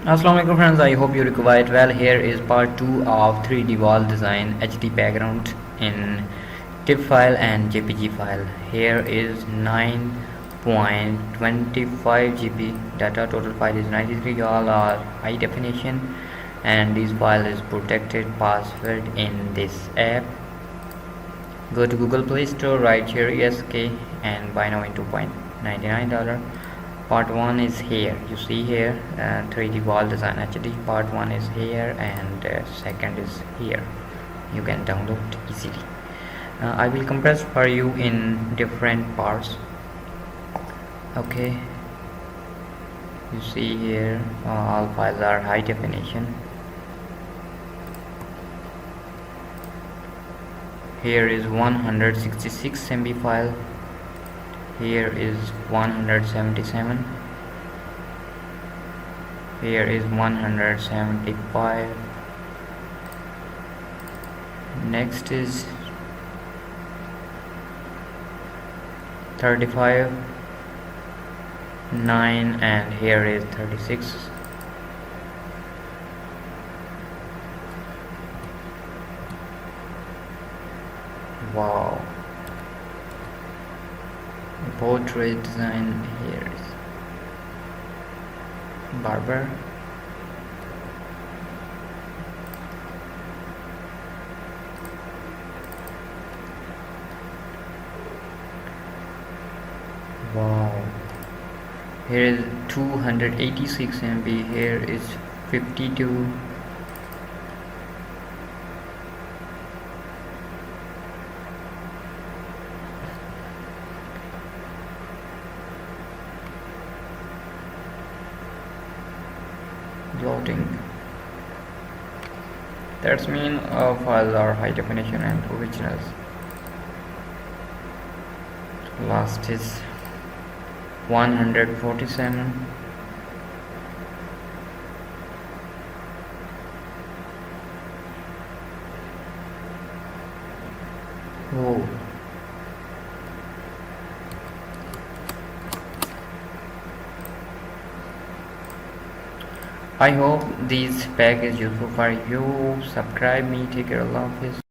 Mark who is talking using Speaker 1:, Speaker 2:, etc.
Speaker 1: Assalamu alaikum friends, I hope you recovered well. Here is part 2 of 3D wall design HD background in TIF file and JPG file. Here is 9.25 GB data. Total file is 93. All are high definition and this file is protected password in this app. Go to Google Play Store, write Sheri SK and buy now in $2.99. Part 1 is here. You see here 3D wall design HD. Part 1 is here and second is here. You can download easily. I will compress for you in different parts. Okay, you see here all files are high definition. Here is 166 MB file. Here is 177. Here is 175. Next is 35, 9, and here is 36. Wow. Portrait design. Here is barber. Wow. Here is 286 MB. Here is 52. Loading. That's mean all files are high definition and originals. Last is 147. Oh. I hope this pack is useful for you. Subscribe me. Take care. Allah Hafiz.